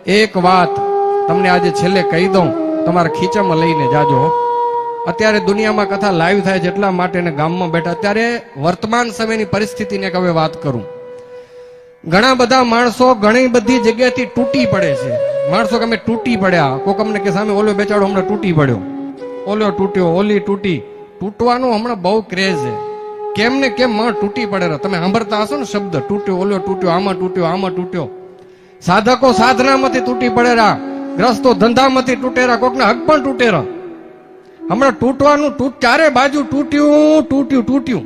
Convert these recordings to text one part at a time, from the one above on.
એક વાત તમને આજે છેલ્લે કહી દઉં, તમારા ખીચામાં લઈને જાજો. અત્યારે દુનિયામાં કથા લાઈવ થાય છે એટલા માટે ને ગામમાં બેઠા અત્યારે વર્તમાન સમયની પરિસ્થિતિને હવે વાત કરું. ઘણા બધા માણસો ઘણી બધી જગ્યાએથી તૂટી પડે છે. માણસો કે અમે તૂટી પડ્યા, કોક અમને કે સામે ઓલો બેચાડો હમણાં તૂટી પડ્યો, ઓલો તૂટ્યો, ઓલી તૂટી. તૂટવાનો હમણાં બહુ ક્રેઝ છે. કેમ ને કેમ માણસ તૂટી પડે. તમે સાંભળતા હશો ને શબ્દ તૂટ્યો, ઓલો તૂટ્યો, આમાં તૂટ્યો, આમાં તૂટ્યો. સાધકો સાધનામાંથી તૂટી પડેરા, ગ્રસ્તો ધંધામાંથી તૂટેરા, કોકના હક પણ તૂટેરા. હમણાં તૂટવાનું ચારે બાજુ તૂટ્યું તૂટ્યું તૂટ્યું.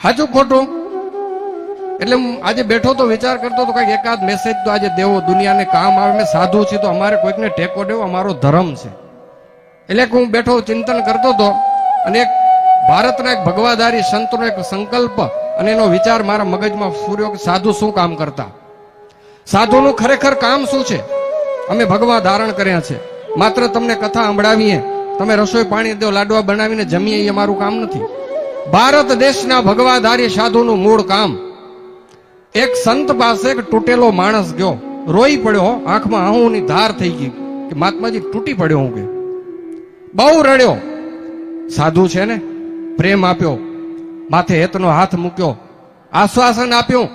સાચું ખોટું? એટલે આજે બેઠો તો વિચાર કરતો તો કઈક એકાદ મેસેજ તો આજે દેવો, દુનિયાને કામ આવે. મેં સાધુ છે તો અમારે કોઈકને ટેકો દેવો અમારો ધર્મ છે. એટલે હું બેઠો ચિંતન કરતો હતો અને એક ભારતના એક ભગવાધારી સંતનો એક સંકલ્પ અને એનો વિચાર મારા મગજમાં ફૂર્યો કે સાધુ શું કામ કરતા, સાધુનું ખરેખર કામ શું છે. અમે ભગવા ધારણ કર્યા છે, માત્ર તમને કથા સંભળાવીએ, તમે રસોઈ પાણી દો, લાડવા બનાવીને જમીએ, એ મારું કામ નથી. ભારત દેશના ભગવાધારી સાધુનું મૂળ કામ. એક સંત પાસે એક તૂટેલો માણસ ગયો, રોઈ પડ્યો, આંખમાં આંસુની ધાર થઈ ગઈ કે મહાત્માજી તૂટી પડ્યો. હું કે બહુ રડ્યો. સાધુ છે ને, પ્રેમ આપ્યો, માથે હેતનો હાથ મૂક્યો, આશ્વાસન આપ્યું,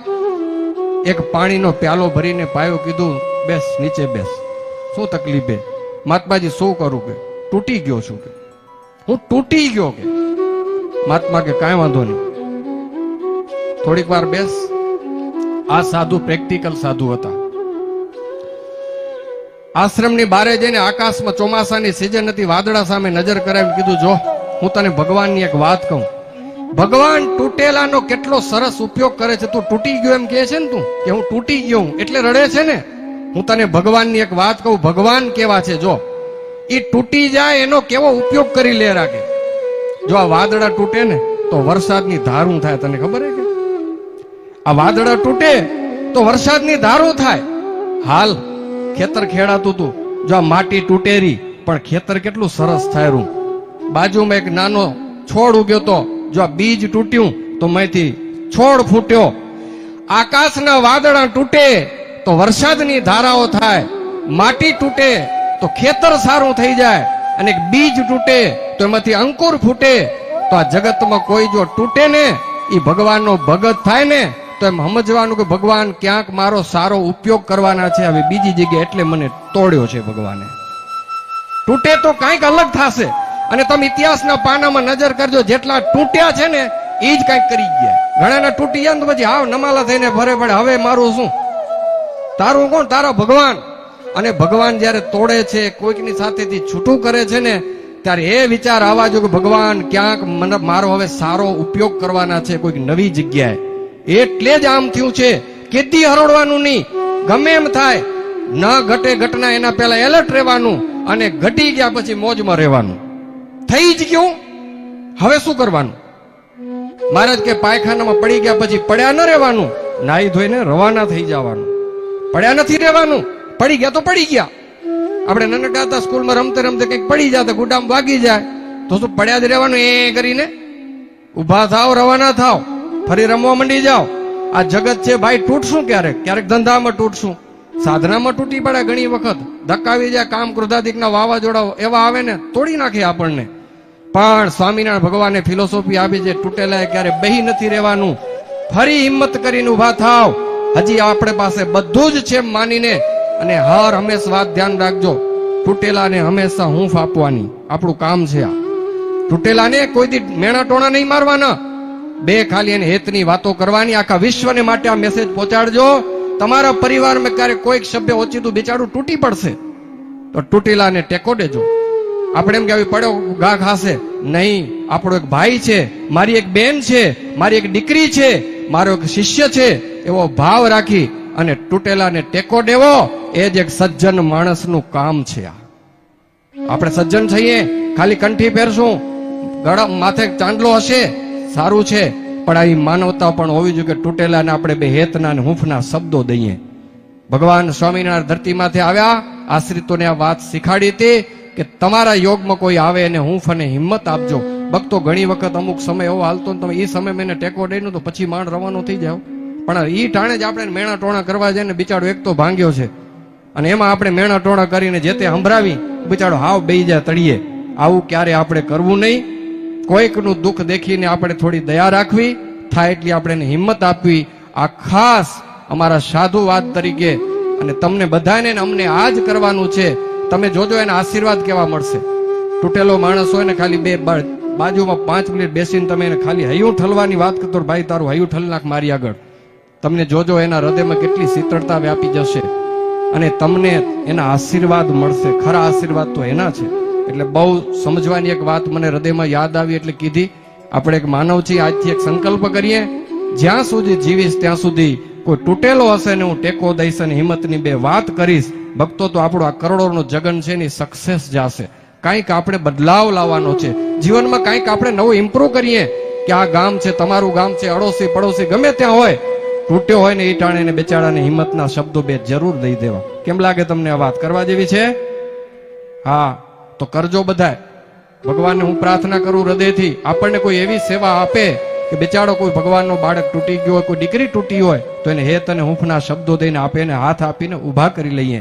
એક પાણીનો પ્યાલો ભરીને પાયો, કીધું બેસ, નીચે બેસ, શું તકલીફ છે? મહાત્માજી શું કરું? કે તૂટી ગયો છું, કે હું તૂટી ગયો. કે મહાત્મા કે કાંઈ વાંધો નહીં, થોડીક વાર બેસ. આ સાધુ પ્રેક્ટિકલ સાધુ હતા. આશ્રમની બારે જઈને આકાશમાં ચોમાસાની સિઝન હતી, વાદળા સામે નજર કરાવી કીધું જો હું તને ભગવાનની એક વાત કહું. ભગવાન તૂટેલાનો કેટલો સરસ ઉપયોગ કરે છે. તું તૂટી ગયો એમ કહે છે ને, તું કે હું તૂટી ગયો એટલે રડે છે ને. હું તને ભગવાનની એક વાત કહું, ભગવાન કેવા છે જો, એ તૂટી જાય એનો કેવો ઉપયોગ કરી લે રાખે. જો આ વાદળા તૂટે ને તો વરસાદની ધારું થાય. તને ખબર છે કે આ વાદળા તૂટે તો વરસાદની ધારું થાય. હાલ ખેતર ખેડાતું હતું, જો આ માટી તૂટેરી પણ ખેતર કેટલું સરસ થાય. બાજુમાં એક નાનો છોડ ઉગ્યો તો, જો આ બીજ તૂટ્યું તો માંથી છોડ ફૂટ્યો. આકાશના વાદળા તૂટે તો વરસાદની ધારાઓ થાય, માટી તૂટે તો ખેતર સારું થઈ જાય, અને એક બીજ તૂટે તો એમાંથી અંકુર ફૂટે. તો આ જગતમાં કોઈ જો તૂટે ને એ ભગવાનનો ભગત થાય ને, તો એમ સમજવાનું કે ભગવાન ક્યાંક મારો સારો ઉપયોગ કરવાના છે. હવે બીજી જગ્યાએ એટલે મને તોડ્યો છે ભગવાને. તૂટે તો કંઈક અલગ થશે. અને તમે ઇતિહાસના પાનામાં નજર કરજો, જેટલા તૂટ્યા છે ને એ જ કંઈક કરી ગયા. ઘણાના તૂટી ગયા ને તો પછી હાવ નમાલા થઈને ફરે પડે, હવે મારું શું? તારું કોણ? તારા ભગવાન. અને ભગવાન જયારે તોડે છે, કોઈકની સાથેથી છૂટું કરે છે ને, ત્યારે એ વિચાર આવવા જો કે ભગવાન ક્યાંક મને મારો હવે સારો ઉપયોગ કરવાના છે કોઈક નવી જગ્યાએ. એટલે જ આમ થયું છે. કેદી હરોડવાનું નહીં, ગમે એમ થાય, ન ઘટે ઘટના એના પહેલા એલર્ટ રહેવાનું, અને ઘટી ગયા પછી મોજમાં રહેવાનું. થઈ જ ગયું, હવે શું કરવાનું? મહારાજ કે પાયખાનામાં પડી ગયા પછી પડ્યા ન રહેવાનું, નાહી ધોઈને રવાના થઈ જવાનું. પડ્યા નથી રહેવાનું, પડી ગયા તો પડી ગયા. આપણે નાનકડા હતા સ્કૂલમાં રમતે રમતે કંઈક પડી જતા, ગુડામ વાગી જાય તો શું પડ્યા જ રહેવાનું? એ કરીને ઉભા થાવ, રવાના થાવ, ફરી રમવા માંડી જાઓ. આ જગત છે ભાઈ, તૂટશું ક્યારેક, ક્યારેક ધંધામાં તૂટશું, સાધનામાં તૂટી પડે. ઘણી વખત ધક્કાવી જાય, કામ ક્રોધાદિકના વાવાઝોડા એવા આવે ને તોડી નાખે આપણને. પણ સ્વામિનારાયણ ભગવાને ફિલોસોફી આપી છે, તૂટેલા ક્યારે બેહી નથી રહેવાનું, ફરી હિંમત કરીને ઉભા થાવ. હજી આપણે પાસે બધું જ છે માનીને, અને હર હંમેશા વાત ધ્યાન રાખજો, તૂટેલાને હંમેશા હૂંફ આપવાની આપણું કામ છે. આ તૂટેલાને કોઈ દી મેણા ટોણા નહીં મારવાના, બે ખાલી એને હેતની વાતો કરવાની. આખા વિશ્વને માટે આ મેસેજ પહોંચાડજો. તમારા પરિવારમાં ક્યારેક કોઈક સભ્ય ઓછીતું બિચારું તૂટી પડશે તો તૂટેલાને ટેકો દેજો. આપણે એમ કે આવી પડ્યો ઘા ખાશે નહીં, આપણો એક ભાઈ છે, મારી એક બેન છે, મારી એક દીકરી છે, મારો એક શિષ્ય છે, એવો ભાવ રાખી અને તૂટેલાને ટેકો દેવો. એ જ એક સજ્જન માણસનું કામ છે. આપણે સજ્જન થઈએ, ખાલી કંઠી પહેરશું, ગળા માથે ચાંદલો હશે, સારું છે, પણ આવી માનવતા પણ હોવી જોઈએ કે તૂટેલાને આપણે બે હેતના અને હૂંફના શબ્દો દઈએ. ભગવાન સ્વામિનારાયણ ધરતીમાંથી આવ્યા, આશ્રિતોને આ વાત શીખાડી હતી કે તમારા યોગમાં કોઈ આવે એને હૂંફ અને હિંમત આપજો. ભક્તો ઘણી વખત અમુક સમય એવો હાલતો ને તમે એ સમય મેને ટેકો દઈને તો પછી માંડ રવાનો થઈ જાવ. પણ ઈ ટાણે જ આપણે મેણા ટોણા કરવા જાય ને બિચારો એક તો ભાંગ્યો છે, અને એમાં આપણે મેણા ટોણા કરીને જે તે સંભળાવી બિચારો હાવ બેહી જાય તળિયે. આવું ક્યારે આપણે કરવું નહીં. કોઈકનું દુઃખ દેખીને આપણે થોડી દયા રાખવી, થાય એટલી આપણે એને હિંમત આપવી. આ ખાસ અમારા સાધુવાદ તરીકે અને તમને બધાને ને અમને આ જ કરવાનું છે. તમે જોજો એના આશીર્વાદ કેવા મળશે. તૂટેલો માણસ હોય ને ખાલી બે બાજુમાં 5 મિનિટ બેસીને તમે એને ખાલી હૈયું ઠલવાની વાત કરતો, ભાઈ તારું હૈયું ઠલ નાખ મારી આગળ, તમને જોજો એના હૃદયમાં કેટલી શીતળતા વ્યાપી જશે અને તમને એના આશીર્વાદ મળશે. ખરા આશીર્વાદ તો એના છે. એટલે બહુ સમજવાની એક વાત મને હૃદયમાં યાદ આવી એટલે કીધી. આપણે એક માનવ છીએ, આજથી એક સંકલ્પ કરીએ, જ્યાં સુધી જીવીશ ત્યાં સુધી કોઈ તૂટેલો હશે ને હું ટેકો દઈશ અને હિંમતની 2 વાત કરીશ. ભક્તો તો આપણું આ કરોડોનું જગન છે ને સક્સેસ જશે. કંઈક આપણે બદલાવ લાવવાનો છે જીવનમાં, કંઈક આપણે નવું ઇમ્પ્રૂવ કરીએ કે આ ગામ છે, તમારું ગામ છે, અડોશી પડોશી ગમે ત્યાં હોય, તૂટ્યો હોય ને એ ટાણે બેચારાને હિંમતના શબ્દો 2 જરૂર દઈ દેવા. કેમ લાગે તમને આ વાત કરવા જેવી છે? હા, તો કરજો બધાય. ભગવાનને હું પ્રાર્થના કરું હૃદયથી, આપણને કોઈ એવી સેવા આપે કે બેચારો કોઈ ભગવાનનો બાળક તૂટી ગયો હોય, કોઈ દીકરી તૂટી હોય, તો એને હેત અને હૂંફના શબ્દો દઈને આપે, એને હાથ આપીને ઊભા કરી લઈએ.